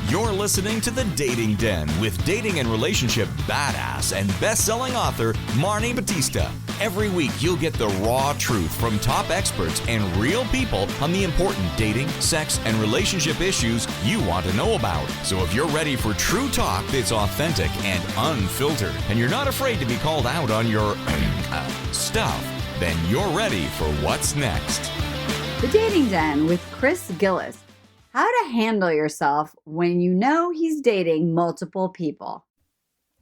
You're listening to The Dating Den with dating and relationship badass and best-selling author Marnie Batista. Every week, you'll get the raw truth from top experts and real people on the important dating, sex, and relationship issues you want to know about. So if you're ready for true talk that's authentic and unfiltered, and you're not afraid to be called out on your stuff, then you're ready for what's next. The Dating Den with Chris Gillis. How to handle yourself when you know he's dating multiple people.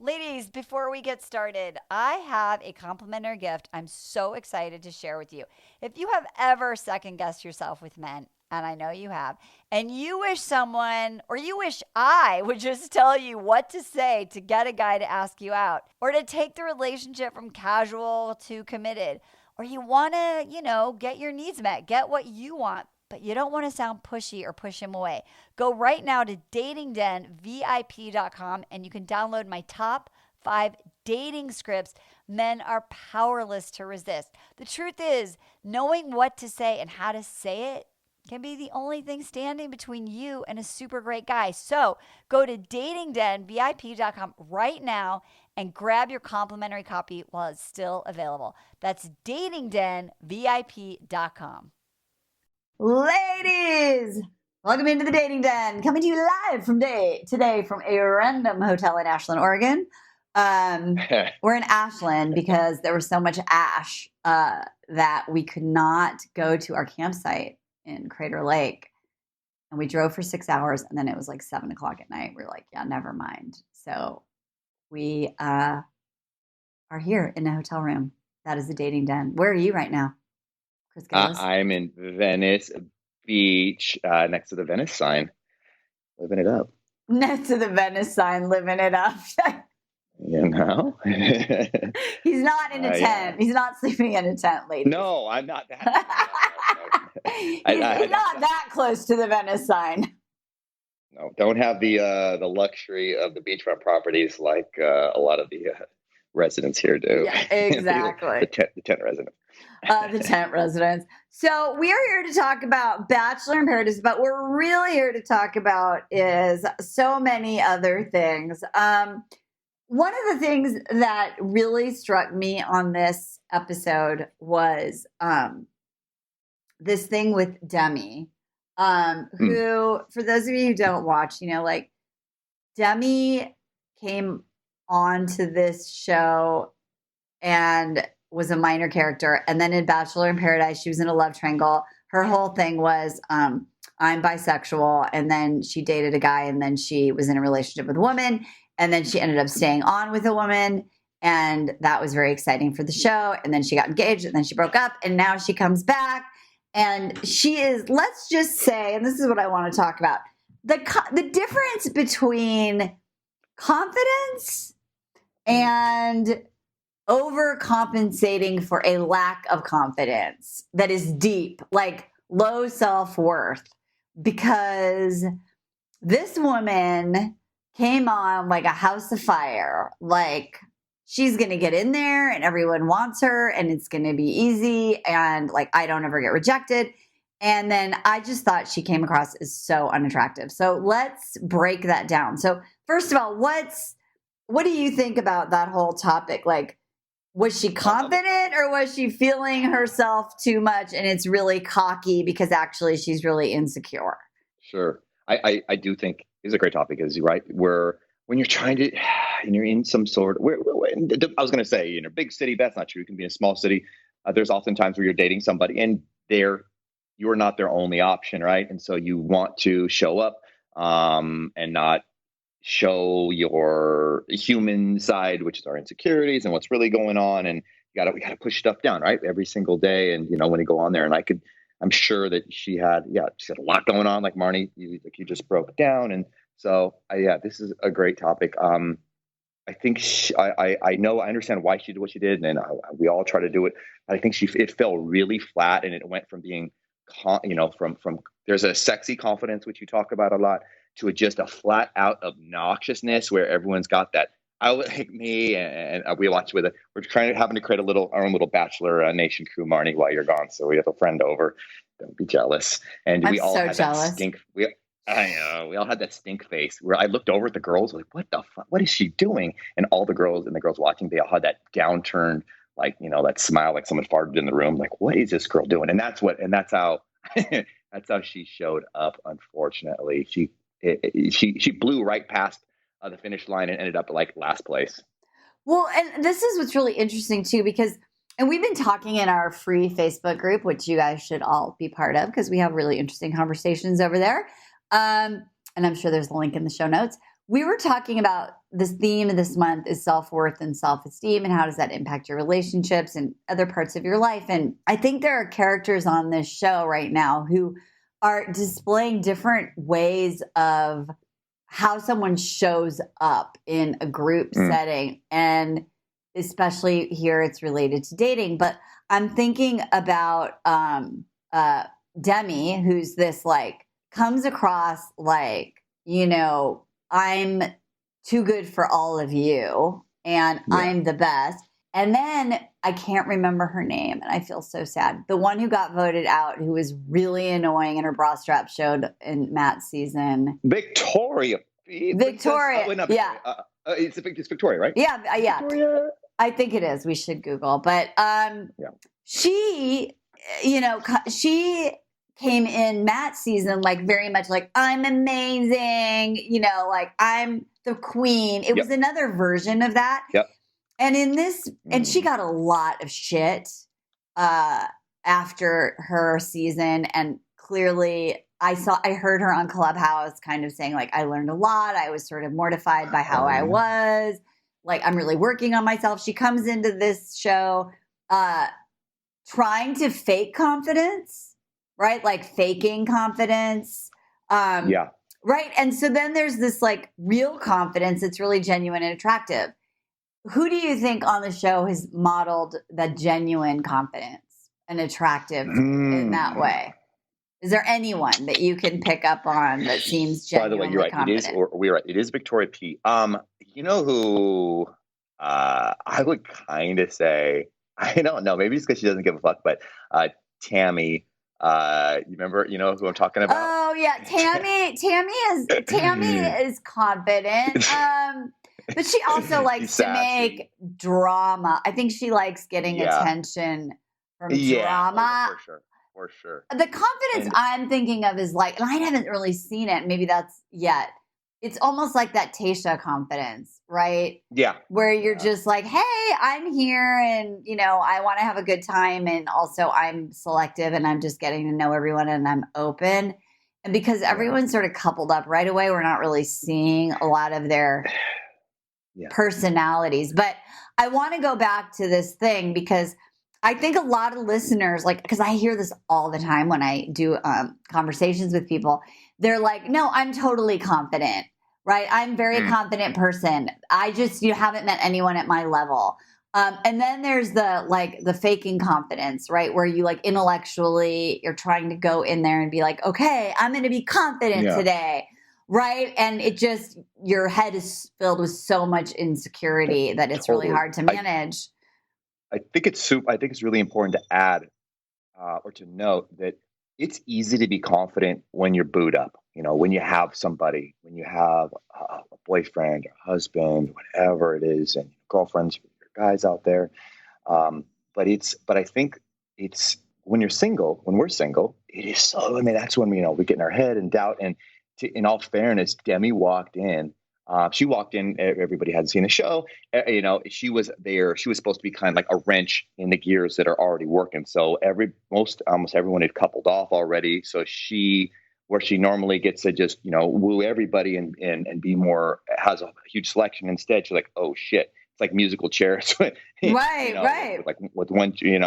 Ladies, before we get started, I have a complimentary gift I'm so excited to share with you. If you have ever second-guessed yourself with men, and I know you have, and you wish someone, or you wish I would just tell you what to say to get a guy to ask you out, or to take the relationship from casual to committed, or you want to, get your needs met, get what you want, but you don't want to sound pushy or push him away. Go right now to datingdenvip.com and you can download my top 5 dating scripts men are powerless to resist. The truth is, knowing what to say and how to say it can be the only thing standing between you and a super great guy. So go to datingdenvip.com right now and grab your complimentary copy while it's still available. That's datingdenvip.com. Ladies, welcome into the Dating Den. Coming to you live today from a random hotel in Ashland, Oregon. We're in Ashland because there was so much ash that we could not go to our campsite in Crater Lake. And we drove for 6 hours, and then it was like 7 o'clock at night. We're like, yeah, never mind. So we are here in a hotel room. That is the Dating Den. Where are you right now? I'm in Venice Beach, next to the Venice sign, living it up. Next to the Venice sign, living it up. You know? He's not in a tent. Yeah. He's not sleeping in a tent, ladies. No, I'm not that. He's not that close to the Venice sign. No, don't have the luxury of the beachfront properties like a lot of the residents here do. Yeah, exactly. the tent residents. The tent residents. So we are here to talk about Bachelor in Paradise, but what we're really here to talk about is so many other things. One of the things that really struck me on this episode was this thing with Demi, who, for those of you who don't watch, Demi came onto this show and was a minor character. And then in Bachelor in Paradise, she was in a love triangle. Her whole thing was, I'm bisexual. And then she dated a guy, and then she was in a relationship with a woman. And then she ended up staying on with a woman. And that was very exciting for the show. And then she got engaged, and then she broke up. And now she comes back. And she is, let's just say, and this is what I want to talk about, the difference between confidence and overcompensating for a lack of confidence that is deep, like low self-worth. Because this woman came on like a house of fire, like she's going to get in there and everyone wants her and it's going to be easy and like I don't ever get rejected. And then I just thought she came across as so unattractive. So let's break that down. So first of all, what do you think about that whole topic? Like, was she confident or was she feeling herself too much and it's really cocky because actually she's really insecure? Sure. I do think it's a great topic, is right? When you're trying to, and you're in some sort of, I was going to say, big city, but that's not true. You can be in a small city. There's often times where you're dating somebody and you're not their only option, right? And so you want to show up and not show your human side, which is our insecurities and what's really going on. And we got to push stuff down, right? Every single day. And, when you go on there, and I'm sure that she had a lot going on, like Marnie, you just broke down. And so, this is a great topic. I think I understand why she did what she did, and we all try to do it. I think it fell really flat, and it went from being, from there's a sexy confidence, which you talk about a lot, to just a flat out obnoxiousness where everyone's got that. I would like me, and we watch with it. We're having to create our own little Bachelor Nation crew, Marnie, while you're gone. So we have a friend over. Don't be jealous. And I'm we all so have jealous. that stink. I know. We all had that stink face where I looked over at the girls like, what the fuck? What is she doing? And all the girls watching, they all had that downturned, like, that smile, like someone farted in the room. Like, what is this girl doing? And that's how, that's how she showed up. Unfortunately, she blew right past the finish line and ended up like last place. Well, and this is what's really interesting too, because, and we've been talking in our free Facebook group, which you guys should all be part of because we have really interesting conversations over there. And I'm sure there's a link in the show notes. We were talking about this theme of this month is self-worth and self-esteem, and how does that impact your relationships and other parts of your life. And I think there are characters on this show right now who are displaying different ways of how someone shows up in a group setting. And especially here, it's related to dating. But I'm thinking about Demi, who's this like, comes across like, I'm too good for all of you and I'm the best. And then I can't remember her name and I feel so sad. The one who got voted out, who was really annoying and her bra strap showed in Matt's season. Victoria. Yeah. It's Victoria, right? Yeah. Victoria. I think it is. We should Google. But she, she came in Matt's season like very much like, I'm amazing, like I'm the queen. It was another version of that. Yep. And in this, and she got a lot of shit after her season. And clearly I heard her on Clubhouse kind of saying like, I learned a lot. I was sort of mortified by how I was. Like, I'm really working on myself. She comes into this show trying to fake confidence. Right? Like faking confidence. Right. And so then there's this like real confidence that's really genuine and attractive. Who do you think on the show has modeled that genuine confidence and attractive in that way? Is there anyone that you can pick up on that seems genuinely By the way, you're right. confident? We're right. It is Victoria P. You know who I would kind of say, I don't know, maybe it's because she doesn't give a fuck, but Tammy. You remember, who I'm talking about? Oh yeah, Tammy is confident. But she also likes to make drama. I think she likes getting attention from drama. For sure. The confidence I'm thinking of is like, and I haven't really seen it. Maybe that's yet. It's almost like that Tayshia confidence, right? Yeah. Where you're just like, hey, I'm here and, I want to have a good time. And also I'm selective and I'm just getting to know everyone and I'm open. And because everyone's sort of coupled up right away, we're not really seeing a lot of their personalities. But I want to go back to this thing because I think a lot of listeners, because I hear this all the time when I do conversations with people, they're like, no, I'm totally confident, right? I'm a very confident person. I just, haven't met anyone at my level. And then there's the faking confidence, right? Where you intellectually, you're trying to go in there and be like, okay, I'm going to be confident today. Right. And it just, your head is filled with so much insecurity that it's really hard to manage. I think it's really important to add or to note that it's easy to be confident when you're booed up, when you have somebody, when you have a boyfriend or husband, whatever it is, and girlfriends, your guys out there. But I think it's when we're single, it is so, that's when we get in our head and doubt. And in all fairness, Demi walked in. She walked in, everybody hadn't seen the show. She was there. She was supposed to be kind of like a wrench in the gears that are already working. So almost everyone had coupled off already. So where she normally gets to just, woo everybody and be more, has a huge selection. Instead, she's like, oh shit. It's like musical chairs. Right. With one chair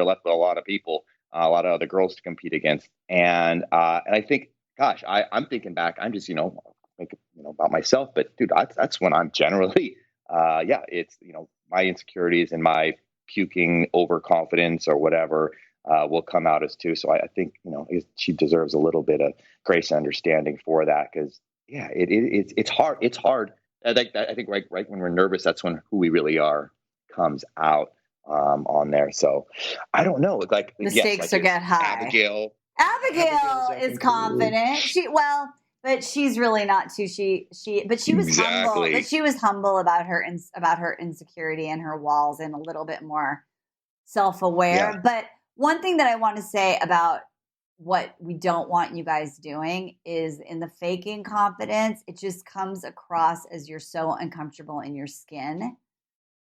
left with a lot of people, a lot of other girls to compete against. And I think, gosh, I'm thinking back, I'm just, about myself, but dude, that's when I'm generally, it's, my insecurities and my puking overconfidence or whatever, will come out as too. So I think, she deserves a little bit of grace and understanding for that. Cause it's hard. It's hard. I think right when we're nervous, that's when who we really are comes out, on there. So I don't know. The stakes are get high. Abigail. Abigail is confident. But she's really not too. But she was humble. But she was humble about her insecurity and her walls, and a little bit more self-aware. Yeah. But one thing that I want to say about what we don't want you guys doing is in the faking confidence, it just comes across as you're so uncomfortable in your skin,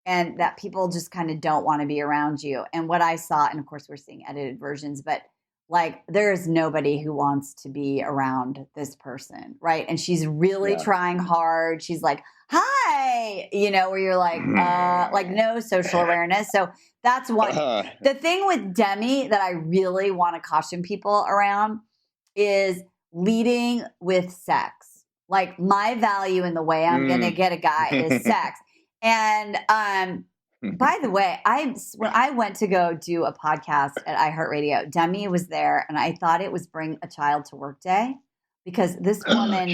and that people just kind of don't want to be around you. And what I saw, and of course we're seeing edited versions, but like there is nobody who wants to be around this person, right? And she's really trying hard. She's like, hi, where you're like no social awareness. So that's one. The thing with Demi that I really want to caution people around is leading with sex. Like my value in the way I'm going to get a guy is sex. And by the way, when I went to go do a podcast at iHeartRadio, Demi was there, and I thought it was Bring a Child to Work Day, because this woman,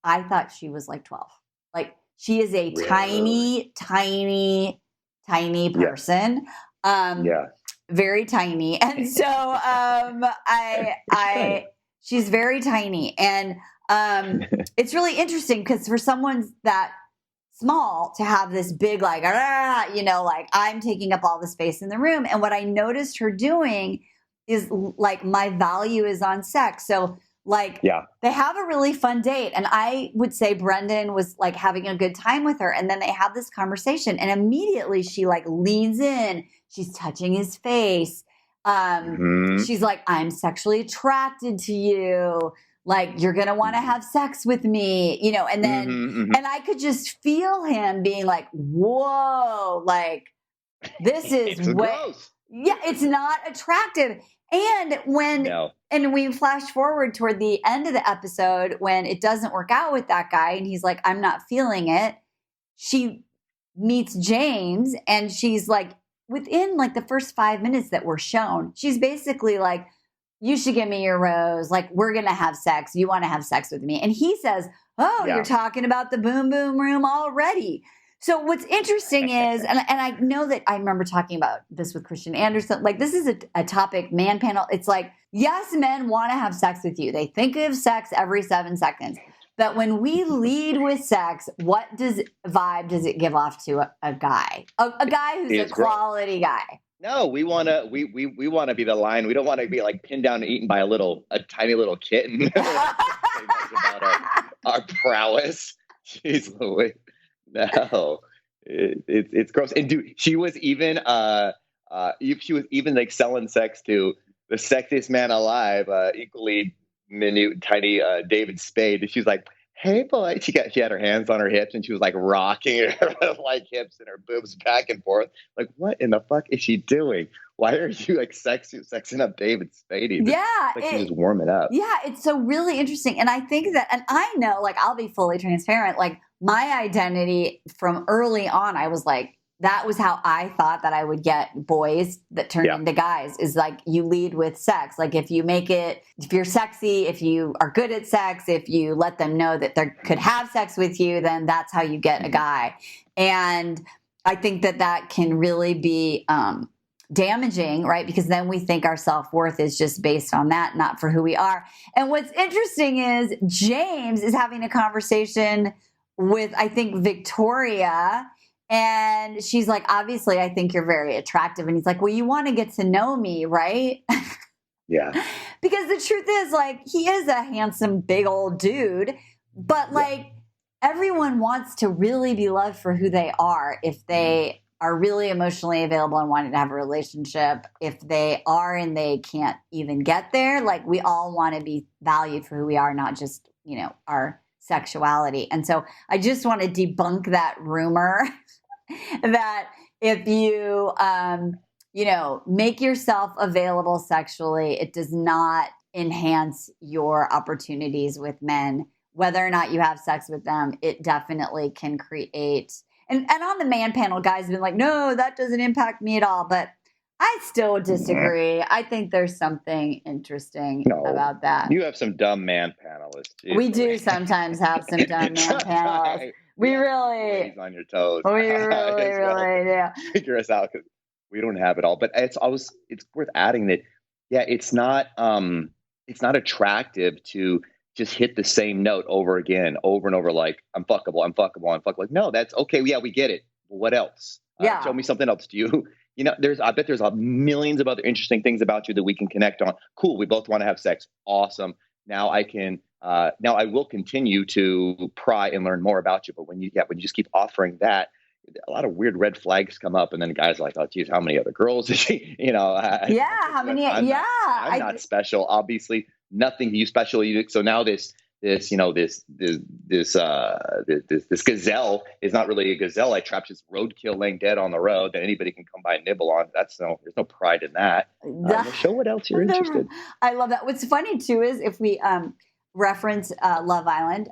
I thought she was like 12. Like she is a tiny person. Very tiny. And so she's very tiny. And it's really interesting because for someone that small to have this big, like I'm taking up all the space in the room. And what I noticed her doing is like, my value is on sex. So they have a really fun date. And I would say Brendan was like having a good time with her. And then they have this conversation, and immediately she like leans in, she's touching his face. She's like, I'm sexually attracted to you. Like, you're going to want to have sex with me, and then, and I could just feel him being like, whoa, like this is gross. Yeah, it's not attractive. And and we flash forward toward the end of the episode when it doesn't work out with that guy, and he's like, I'm not feeling it. She meets James, and she's like, within like the first 5 minutes that were shown, she's basically like, you should give me your rose. Like, we're going to have sex. You want to have sex with me. And he says, you're talking about the boom, boom room already. So what's interesting is, and I know that I remember talking about this with Christian Anderson, like this is a topic, man panel. It's like, yes, men want to have sex with you. They think of sex every 7 seconds. But when we lead with sex, what vibe does it give off to a guy? A guy who's a quality guy. No, we want to be the lion. We don't want to be like pinned down and eaten by a tiny little kitten. About our prowess. Jeez Louise. No, it's gross. And dude, she was even like selling sex to the sexiest man alive, equally minute, tiny David Spade. And she was like, hey boy, she had her hands on her hips, and she was like rocking her like hips and her boobs back and forth. Like, what in the fuck is she doing? Why are you like sexing up David Spade? Yeah, she's just warming up. Yeah, it's so really interesting. And I think that, and I know, like, I'll be fully transparent. Like, my identity from early on, I was like, that was how I thought that I would get boys that turned into guys, is like, you lead with sex. Like, if you're sexy, if you are good at sex, if you let them know that they could have sex with you, then that's how you get a guy. And I think that can really be damaging, right? Because then we think our self-worth is just based on that, not for who we are. And what's interesting is James is having a conversation with, I think, Victoria. And she's like, obviously, I think you're very attractive. And he's like, well, you want to get to know me, right? Yeah. Because the truth is, like, he is a handsome, big old dude. But, like, everyone wants to really be loved for who they are. If they are really emotionally available and wanting to have a relationship, if they are and they can't even get there, like, we all want to be valued for who we are, not just, our sexuality. And so I just want to debunk that rumor that if you, make yourself available sexually, it does not enhance your opportunities with men. Whether or not you have sex with them, it definitely can create. And on the man panel, guys have been like, no, that doesn't impact me at all. But I still disagree. I think there's something interesting about that. You have some dumb man panelists. Too. We do sometimes have some dumb man panelists. We really on your toes. We really do. Figure us out, because we don't have it all. But it's worth adding that Yeah, it's not attractive to just hit the same note over again, over and over, like, I'm fuckable, I'm fuckable, I'm fuckable. Like, no, that's okay. Yeah, we get it. What else? Yeah. Show me something else. Do you, I bet there's millions of other interesting things about you that we can connect on. Cool. We both want to have sex. Awesome. Now now I will continue to pry and learn more about you. But when you just keep offering that, a lot of weird red flags come up, and then the guy's like, "Oh, geez, how many other girls is she?" Yeah, how many? Yeah, I'm not special. Obviously, nothing you special. So now this gazelle is not really a gazelle. I trapped this roadkill laying dead on the road that anybody can come by and nibble on. There's no pride in that. Show what else you're interested. I love that. What's funny too is if we reference Love Island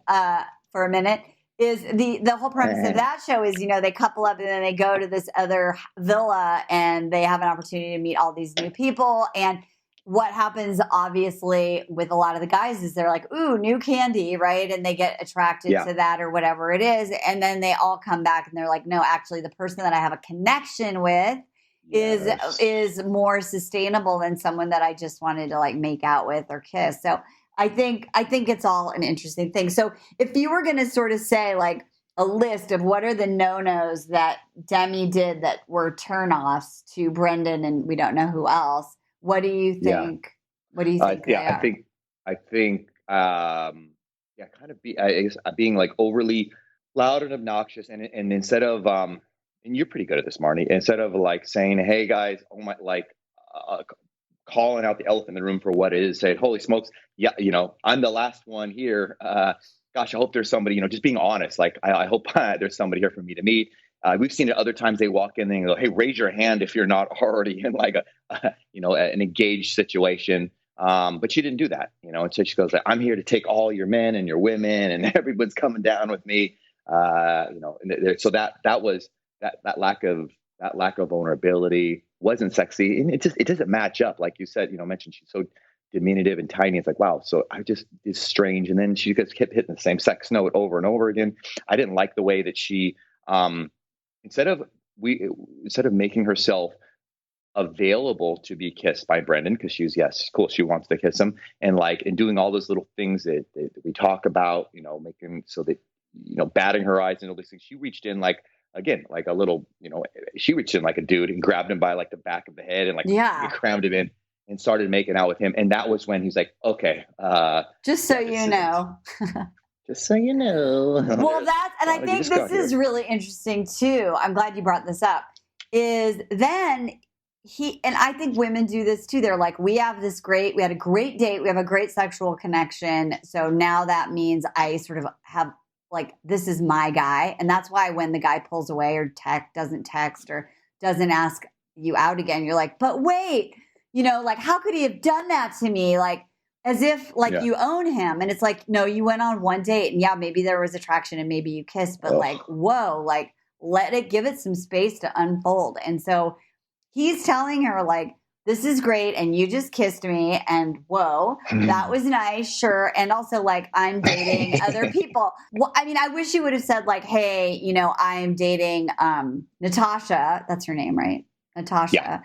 for a minute. Is the whole premise of that show is, they couple up and then they go to this other villa and they have an opportunity to meet all these new people. And what happens, obviously, with a lot of the guys is they're like, ooh, new candy, right? And they get attracted to that or whatever it is. And then they all come back and they're like, no, actually, the person that I have a connection with is more sustainable than someone that I just wanted to like make out with or kiss. So I think it's all an interesting thing. So if you were going to sort of say like a list of what are the no-nos that Demi did that were turnoffs to Brendan and we don't know who else, what do you think? Yeah. What do you think? I think kind of being like overly loud and obnoxious, and instead of and you're pretty good at this, Marnie. Instead of like saying, "Hey guys, oh my," like calling out the elephant in the room for what it is, saying, "Holy smokes, yeah, I'm the last one here. Gosh, I hope there's somebody." Just being honest. Like, I hope there's somebody here for me to meet. We've seen it other times. They walk in and they go, "Hey, raise your hand if you're not already in like an engaged situation." But she didn't do that, and so she goes, "I'm here to take all your men and your women, and everyone's coming down with me." So that was that lack of vulnerability wasn't sexy, and it doesn't match up. Like you said, mentioned she's so diminutive and tiny. It's like, wow. So it's strange. And then she just kept hitting the same sex note over and over again. I didn't like the way that she, instead of making herself available to be kissed by Brendan, because she's cool, she wants to kiss him, and doing all those little things that we talk about, making so that batting her eyes and all these things. She reached in like a little, she reached in like a dude and grabbed him by like the back of the head and crammed him in and started making out with him. And that was when he's like, okay, just so you know. Just so you know. Well, and I think this is really interesting too. I'm glad you brought this up. Is then and I think women do this too. They're like, we had a great date. We have a great sexual connection. So now that means I sort of have like, this is my guy. And that's why when the guy pulls away or doesn't text or doesn't ask you out again, you're like, but wait, like, how could he have done that to me? Like, as if you own him. And it's like, no, you went on one date and maybe there was attraction and maybe you kissed, but like, whoa, like give it some space to unfold. And so he's telling her like, this is great. And you just kissed me. And whoa, that was nice. Sure. And also like, I'm dating other people. Well, I mean, I wish you would have said like, hey, I'm dating Natasha. That's her name, right? Natasha. Yeah.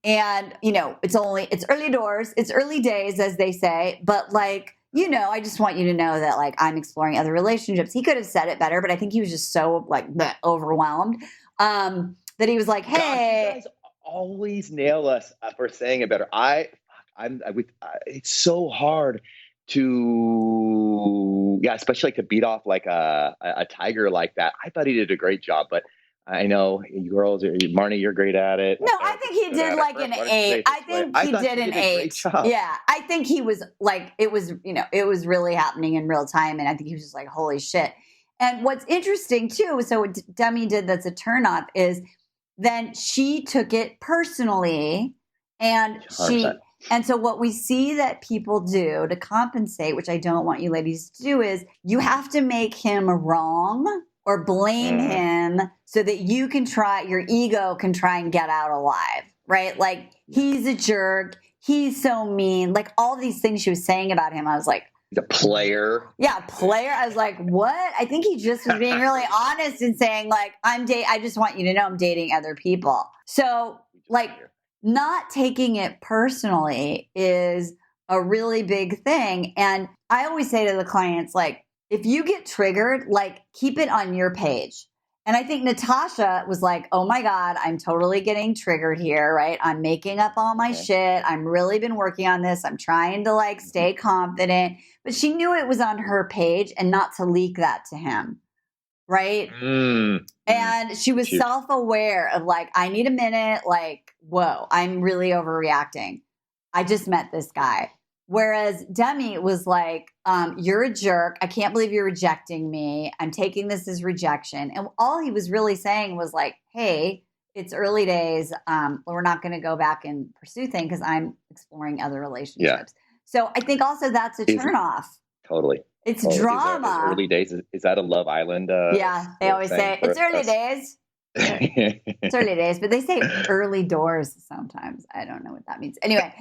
And it's early doors. It's early days, as they say. But like, I just want you to know that like, I'm exploring other relationships. He could have said it better, but I think he was just so like overwhelmed that he was like, hey. God, you guys always nail us for saying it better. It's so hard to, especially like to beat off like a tiger like that. I thought he did a great job, but I know you girls, Marnie, you're great at it. No, I think he did like an 8. I think he did an 8. Yeah, I think he was like, it was really happening in real time, and I think he was just like, holy shit. And what's interesting too, so what Demi did that's a turnoff is then she took it personally, and 100%. And so what we see that people do to compensate, which I don't want you ladies to do, is you have to make him wrong or blame him so that your ego can try and get out alive, right? Like, he's a jerk. He's so mean. Like, all these things she was saying about him, I was like, he's a player. Yeah, player. I was like, what? I think he just was being really honest and saying like, I just want you to know I'm dating other people. So like, not taking it personally is a really big thing. And I always say to the clients, like, if you get triggered, like, keep it on your page. And I think Natasha was like, oh my God, I'm totally getting triggered here, right? I'm making up all my shit. I'm really been working on this. I'm trying to like stay confident. But she knew it was on her page and not to leak that to him, right? And she was self-aware of like, I need a minute, like, whoa, I'm really overreacting. I just met this guy. Whereas Demi was like, you're a jerk. I can't believe you're rejecting me. I'm taking this as rejection. And all he was really saying was like, hey, it's early days. We're not going to go back and pursue things because I'm exploring other relationships. So I think also that's a turnoff. Totally. It's drama. Early days. Is that a Love Island? Yeah, they always say it's early days. It's early days, but they say early doors sometimes. I don't know what that means. Anyway,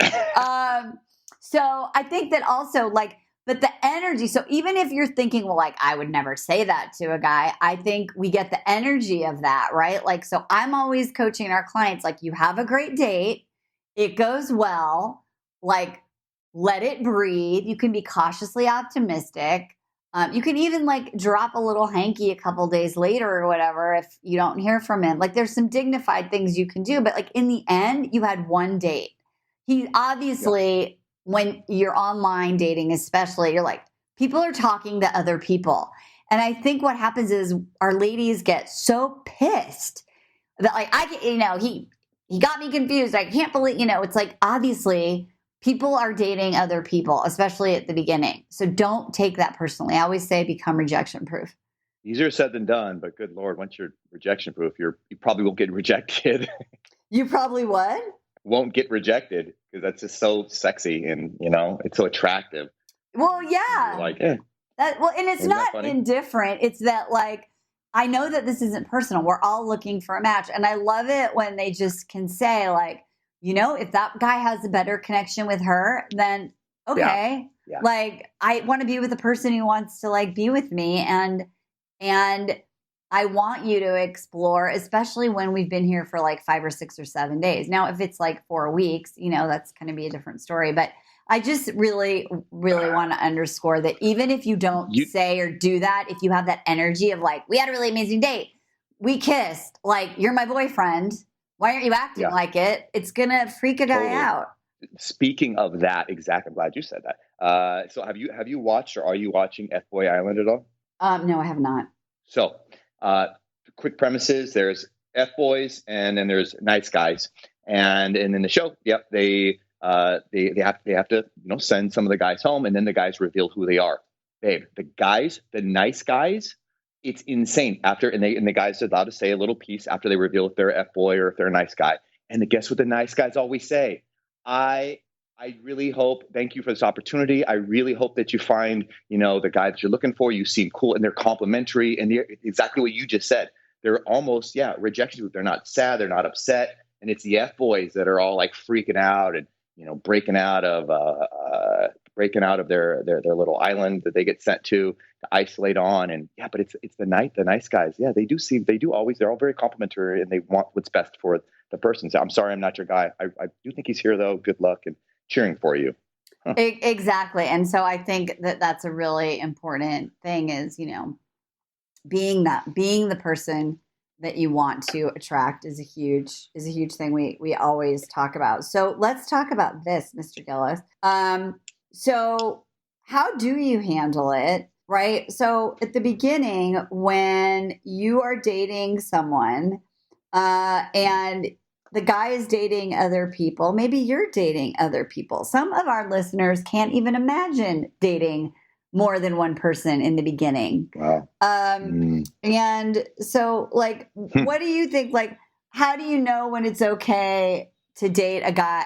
so I think that also like, but the energy. So even if you're thinking, well, like I would never say that to a guy, I think we get the energy of that, right? Like, so I'm always coaching our clients, like you have a great date, it goes well, like let it breathe. You can be cautiously optimistic. You can even like drop a little hanky a couple days later or whatever if you don't hear from him. Like there's some dignified things you can do, but like in the end, you had one date. He obviously, when you're online dating especially, you're like, people are talking to other people. And I think what happens is our ladies get so pissed that like, he got me confused. I can't believe, it's like, obviously people are dating other people, especially at the beginning. So don't take that personally. I always say become rejection proof. Easier said than done, but good Lord, once you're rejection proof, you probably won't get rejected. You probably what? Won't get rejected because that's just so sexy and, it's so attractive. Well, yeah. Like, and it's not indifferent. It's that like, I know that this isn't personal. We're all looking for a match. And I love it when they just can say like, if that guy has a better connection with her, then okay. Yeah. Like I want to be with a person who wants to like be with me. And I want you to explore, especially when we've been here for like 5 or 6 or 7 days. Now, if it's like 4 weeks, that's going to be a different story. But I just really, really want to underscore that even if you don't say or do that, if you have that energy of like, we had a really amazing date, we kissed, like you're my boyfriend. Why aren't you acting like it? It's going to freak a guy out. Speaking of that, exactly. I'm glad you said that. So have you watched or are you watching F-Boy Island at all? No, I have not. So quick premises, there's F-boys and then there's nice guys. And in the show, they have to send some of the guys home and then the guys reveal who they are. Babe, the nice guys, it's insane. And the guys are allowed to say a little piece after they reveal if they're an F-boy or if they're a nice guy. And guess what the nice guys always say? I really hope, thank you for this opportunity. I really hope that you find, the guy that you're looking for. You seem cool and they're complimentary and they're exactly what you just said. They're almost, rejection. They're not sad. They're not upset. And it's the F-boys that are all like freaking out and, breaking out of their little island that they get sent to isolate on. And but it's the nice guys. Yeah, they're all very complimentary and they want what's best for the person. So I'm sorry, I'm not your guy. I do think he's here though. Good luck and cheering for you. Huh. Exactly. And so I think that's a really important thing is, being the person that you want to attract is a huge thing we always talk about. So let's talk about this, Mr. Gillis. So how do you handle it? Right. So at the beginning, when you are dating someone, and the guy is dating other people, maybe you're dating other people. Some of our listeners can't even imagine dating more than one person in the beginning. Wow. And so like, what do you think? Like, how do you know when it's okay to date a guy,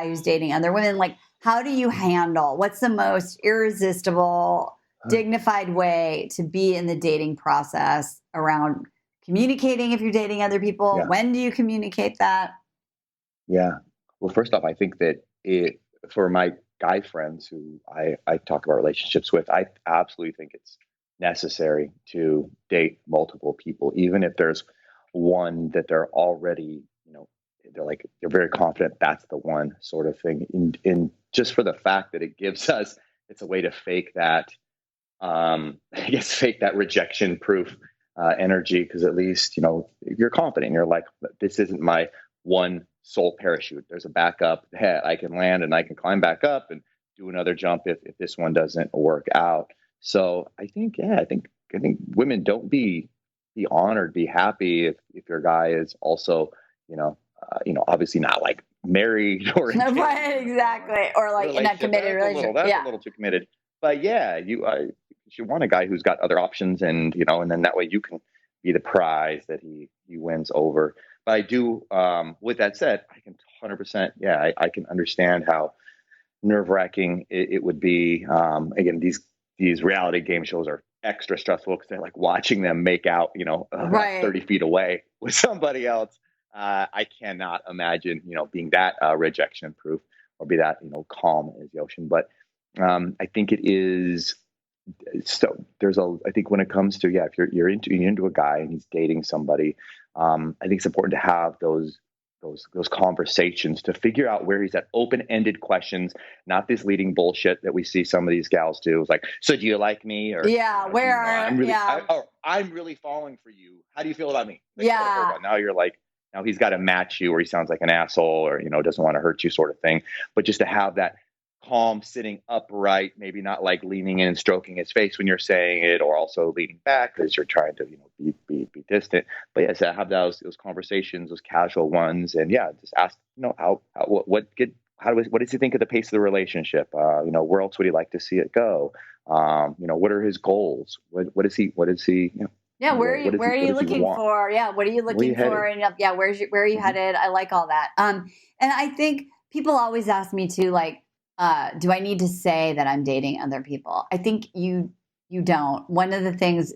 who's dating other women? Like, how do you handle, what's the most irresistible, dignified way to be in the dating process around communicating if you're dating other people? Yeah. When do you communicate that? Yeah. Well, first off, I think that for my guy friends who I talk about relationships with, I absolutely think it's necessary to date multiple people, even if there's one that they're already, they're very confident that's the one sort of thing. And just for the fact that it gives us, it's a way to fake that, I guess, fake that rejection proof energy. Cause at least, you're confident. You're like, this isn't my one sole parachute. There's a backup that I can land and I can climb back up and do another jump if this one doesn't work out. So I think women, don't be honored, be happy if your guy is also, obviously not like married or Right, exactly, or like in a committed relationship. That's a little too committed. But yeah, you want a guy who's got other options, and and then that way you can be the prize that he wins over. But I do. With that said, I can 100%. Yeah, I can understand how nerve-wracking it would be. Again, these reality game shows are extra stressful because they're like watching them make out, Right. 30 feet away with somebody else. I cannot imagine, being that rejection proof or be that, calm as the ocean. But I think it is. So I think when it comes to, if you're into a guy and he's dating somebody, I think it's important to have those conversations to figure out where he's at. Open-ended questions, not this leading bullshit that we see some of these gals do. It's like, so do you like me? Or I'm really falling for you. How do you feel about me? Like, now you're like, now he's got to match you, or he sounds like an asshole, or doesn't want to hurt you, sort of thing. But just to have that calm, sitting upright, maybe not like leaning in and stroking his face when you're saying it, or also leaning back because you're trying to be distant. But yes, have those conversations, those casual ones, and just ask what does he think of the pace of the relationship? Where else would he like to see it go? What are his goals? What is he? Yeah, where are you looking for? Yeah, what are you looking for? And where are you headed? I like all that. And I think people always ask me too, like, do I need to say that I'm dating other people? I think you don't. One of the things,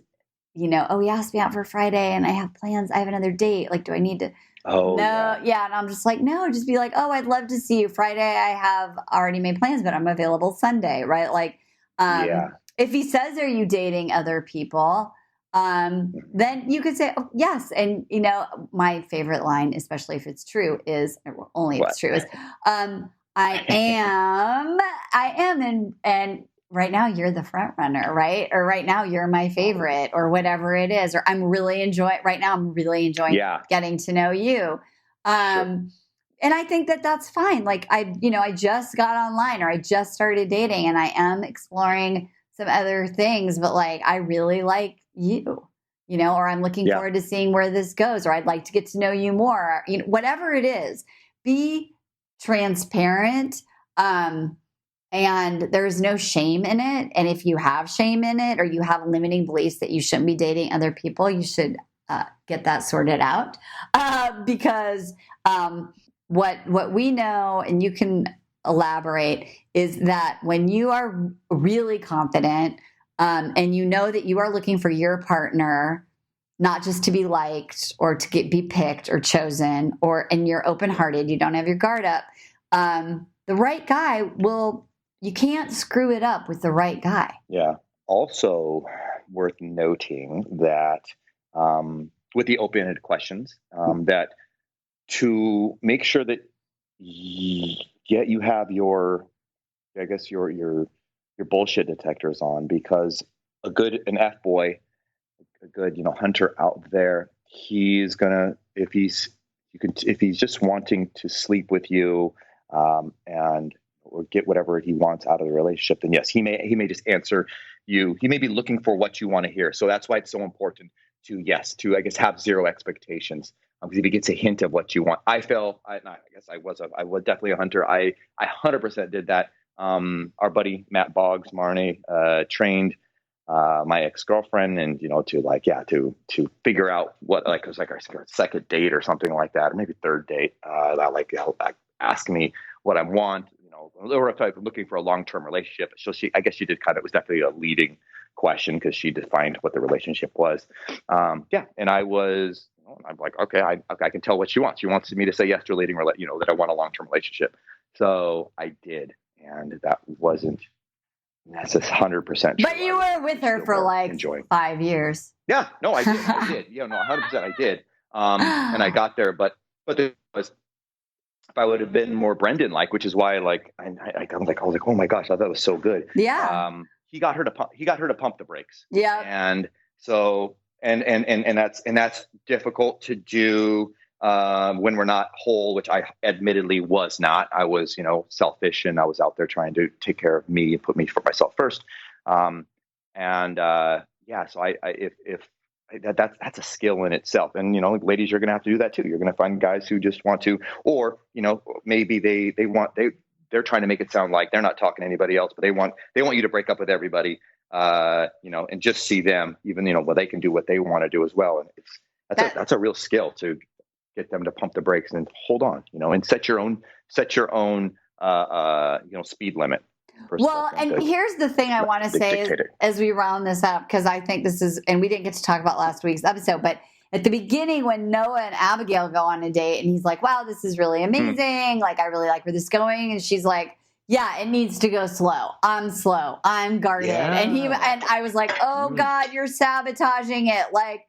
he asked me out for Friday and I have plans. I have another date. Like, do I need to? Oh, no. Yeah. And I'm just like, no, just be like, oh, I'd love to see you Friday. I have already made plans, but I'm available Sunday. Right. Like, if he says, are you dating other people? Then you could say, oh, yes. And, my favorite line, especially if it's true, is only if it's true, is, I am. And right now you're the front runner, right? Or right now you're my favorite, or whatever it is, or I'm really enjoying getting to know you. And I think that that's fine. Like I just got online, or I just started dating, and I am exploring some other things, but like, I really like you, or I'm looking forward to seeing where this goes, or I'd like to get to know you more, whatever it is, be transparent. And there's no shame in it. And if you have shame in it, or you have limiting beliefs that you shouldn't be dating other people, you should get that sorted out. Because what we know, and you can elaborate, is that when you are really confident, and that you are looking for your partner, not just to be liked or to be picked or chosen, and you're open-hearted, you don't have your guard up, the right guy you can't screw it up with the right guy. Yeah. Also worth noting that with the open-ended questions, that to make sure that you have your bullshit detectors on, because an F boy, a good hunter out there, he's gonna, if he's just wanting to sleep with you or get whatever he wants out of the relationship, then yes, he may just answer you. He may be looking for what you want to hear. So that's why it's so important to have zero expectations. Because if he gets a hint of what you want, I was definitely a hunter. I 100% did that. Our buddy Matt Boggs, Marnie, trained my ex-girlfriend, and to figure out what, like, it was like our second date or something like that, or maybe third date. Ask me what I want, or if I'm looking for a long-term relationship. So she did it was definitely a leading question, because she defined what the relationship was. And I was, I'm like, okay, I can tell what she wants. She wants me to say yes to a leading, that I want a long-term relationship. So I did, and that's 100%. But you were with her for like 5 years. Yeah, no, I did. 100%, I did. And I got there, but there was if I would have been more Brendan-like, which is why, like, I was like, oh my gosh, I thought it was so good. Yeah. He got her to pump the brakes. Yeah. And so, and that's difficult to do when we're not whole, which I admittedly was not. I was, selfish, and I was out there trying to take care of me and put me for myself first. So that's a skill in itself. And, ladies, you're going to have to do that too. You're going to find guys who just want to, or, maybe they're trying to make it sound like they're not talking to anybody else, but they want you to break up with everybody, and just see them, even, well, they can do what they want to do as well. And that's a real skill to get them to pump the brakes and hold on, and set your own speed limit. Well, and here's the thing I want to say as we round this up, because I think this is, and we didn't get to talk about last week's episode, but at the beginning when Noah and Abigail go on a date and he's like, wow, this is really amazing. Like, I really like where this is going. And she's like, yeah, it needs to go slow. I'm slow. I'm guarded. Yeah. And I was like, oh God, you're sabotaging it. Like,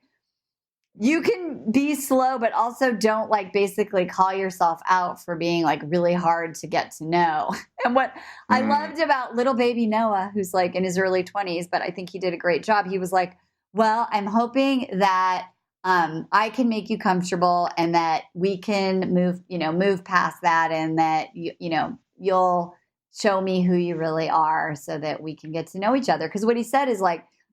you can be slow, but also don't basically call yourself out for being really hard to get to know. And what I loved about little baby Noah, who's in his early 20s, but I think he did a great job. He was like, well, I'm hoping that I can make you comfortable and that we can move past that, and that, you'll show me who you really are so that we can get to know each other. Because what he said is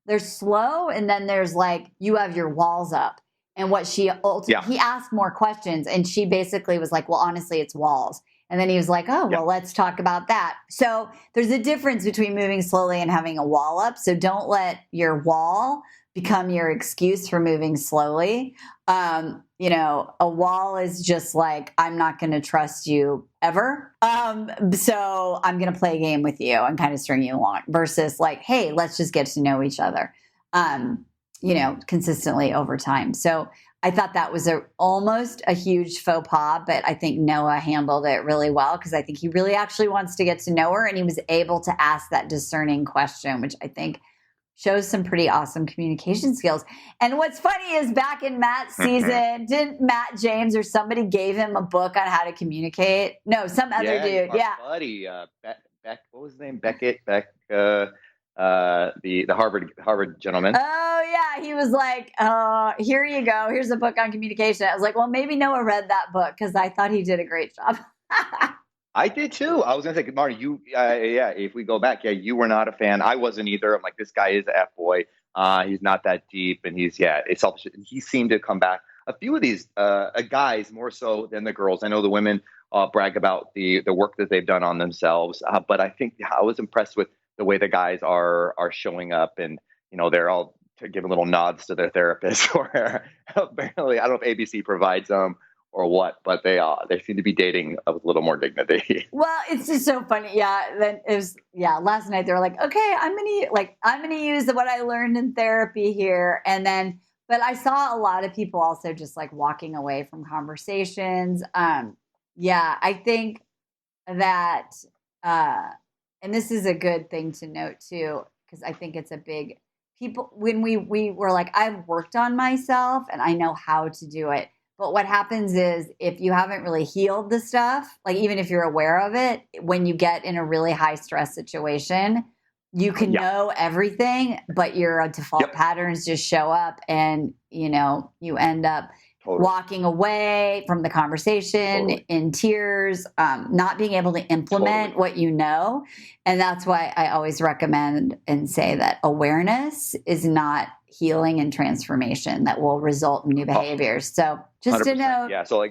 there's slow, and then there's you have your walls up. And what he asked more questions, and she basically was like, well, honestly, it's walls. And then he was like, oh, well, let's talk about that. So there's a difference between moving slowly and having a wall up. So don't let your wall become your excuse for moving slowly. A wall is just I'm not going to trust you ever. So I'm going to play a game with you and kind of string you along, versus hey, let's just get to know each other. Consistently over time. So I thought that was almost a huge faux pas, but I think Noah handled it really well, because I think he really actually wants to get to know her, and he was able to ask that discerning question, which I think shows some pretty awesome communication skills. And what's funny is back in Matt's season, didn't Matt James or somebody gave him a book on how to communicate? No, some other dude. Yeah. Buddy, Beck, what was his name? Beck, the Harvard gentleman. Oh yeah, he was like, here you go. Here's a book on communication. I was like, well, maybe Noah read that book, because I thought he did a great job. I did too. I was gonna say, Marty, you, if we go back, you were not a fan. I wasn't either. I'm like, this guy is an F-boy. He's not that deep, and it's selfish. He seemed to come back. A few of these guys more so than the girls. I know the women brag about the work that they've done on themselves, but I think I was impressed with the way the guys are showing up, and they're all giving little nods to their therapist, or apparently I don't know if ABC provides them or what, but they seem to be dating with a little more dignity. Well, it's just so funny. Yeah. Then it was, last night they were like, okay, I'm going to use what I learned in therapy here. And then, but I saw a lot of people also just walking away from conversations. I think that, and this is a good thing to note too, because I think it's a big when we were like, I've worked on myself and I know how to do it. But what happens is, if you haven't really healed the stuff, even if you're aware of it, when you get in a really high stress situation, you can know everything, but your default patterns just show up, and you end up walking away from the conversation in tears, not being able to implement what you know. And that's why I always recommend and say that awareness is not healing and transformation that will result in new behaviors. So just 100%. To know. Yeah. So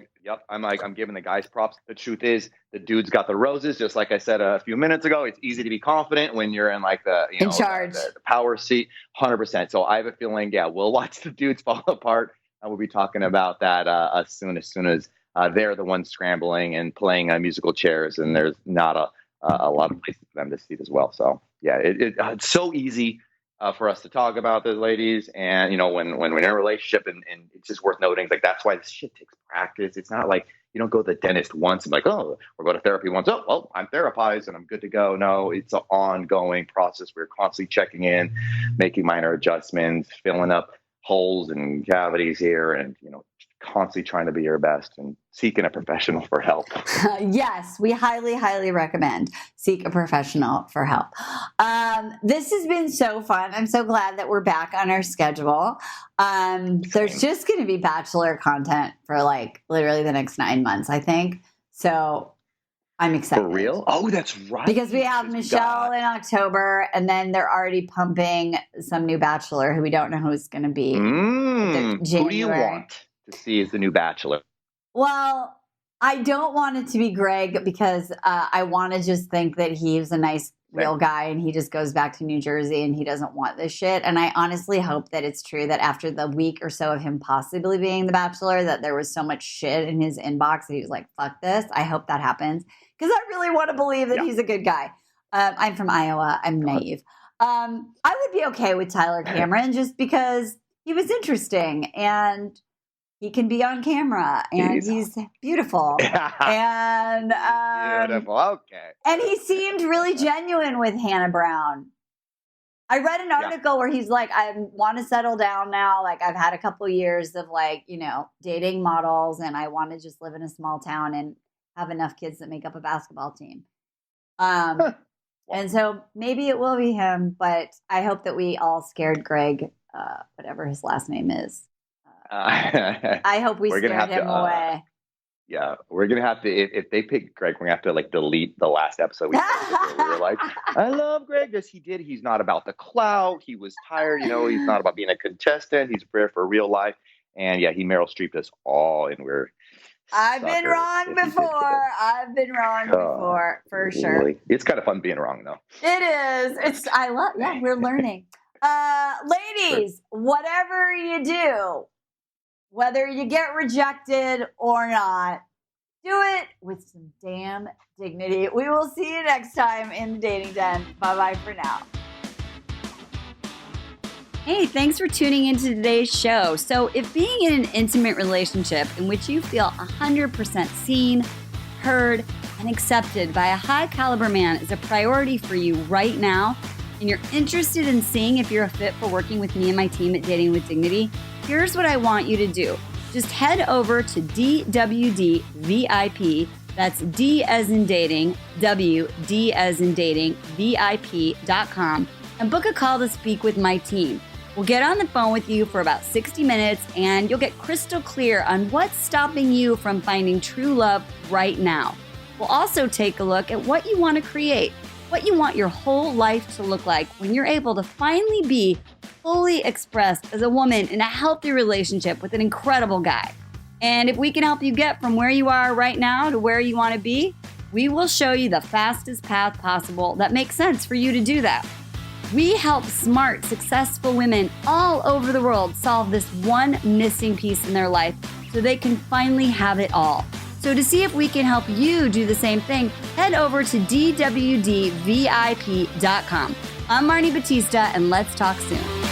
I'm giving the guys props. The truth is, the dude's got the roses. Just like I said a few minutes ago, it's easy to be confident when you're in in charge, the power seat, 100%. So I have a feeling, we'll watch the dudes fall apart. And we'll be talking about that as soon as they're the ones scrambling and playing musical chairs, and there's not a lot of places for them to see it as well. So it's so easy for us to talk about this, ladies. And when we're in a relationship, and it's just worth noting, that's why this shit takes practice. It's not like you don't go to the dentist once and or go to therapy once. Oh, well, I'm therapized and I'm good to go. No, it's an ongoing process. We're constantly checking in, making minor adjustments, filling up holes and cavities here, and constantly trying to be your best and seeking a professional for help. Yes, we highly, highly recommend seek a professional for help. This has been so fun. I'm so glad that we're back on our schedule. There's just going to be Bachelor content for like literally the next 9 months, I think. So I'm excited. For real? Oh, that's right. Because we have Michelle in October, and then they're already pumping some new Bachelor who we don't know who it's going to be. Who do you want to see as the new Bachelor? Well, I don't want it to be Greg because I want to just think that he's a nice, real guy and he just goes back to New Jersey and he doesn't want this shit. And I honestly hope that it's true that after the week or so of him possibly being the Bachelor, that there was so much shit in his inbox that he was like, fuck this. I hope that happens because I really want to believe that he's a good guy. I'm from Iowa. I'm naive. I would be okay with Tyler Cameron just because he was interesting and he can be on camera and he's beautiful. And beautiful. Okay. And he seemed really genuine with Hannah Brown. I read an article where he's like, I want to settle down now. Like I've had a couple years of like, you know, dating models and I want to just live in a small town and have enough kids that make up a basketball team. And so maybe it will be him, but I hope that we all scared Greg, whatever his last name is. I hope we scared him away. Yeah, we're gonna have to. If they pick Greg, we're gonna have to like delete the last episode. We were like, I love Greg. Yes, he did. He's not about the clout. He was tired. You know, he's not about being a contestant. He's there for real life. And yeah, he Meryl Streeped us all, and we're. I've been wrong before. For sure. Really? It's kind of fun being wrong, though. It is. I love. Yeah, we're learning. Ladies, whatever you do. Whether you get rejected or not, do it with some damn dignity. We will see you next time in the Dating Den. Bye-bye for now. Hey, thanks for tuning into today's show. So if being in an intimate relationship in which you feel 100% seen, heard, and accepted by a high-caliber man is a priority for you right now, and you're interested in seeing if you're a fit for working with me and my team at Dating with Dignity, here's what I want you to do. Just head over to d0ab1af8976d4f20ae175588f9ee9457. That's D as in dating, W, D as in dating, VIP.com, and book a call to speak with my team. We'll get on the phone with you for about 60 minutes and you'll get crystal clear on what's stopping you from finding true love right now. We'll also take a look at what you want to create, what you want your whole life to look like when you're able to finally be fully expressed as a woman in a healthy relationship with an incredible guy. And if we can help you get from where you are right now to where you want to be, we will show you the fastest path possible that makes sense for you to do that. We help smart, successful women all over the world solve this one missing piece in their life so they can finally have it all. So to see if we can help you do the same thing, head over to d0ab1af8976d4f20ae175588f9ee9457. I'm Marnie Batista, and let's talk soon.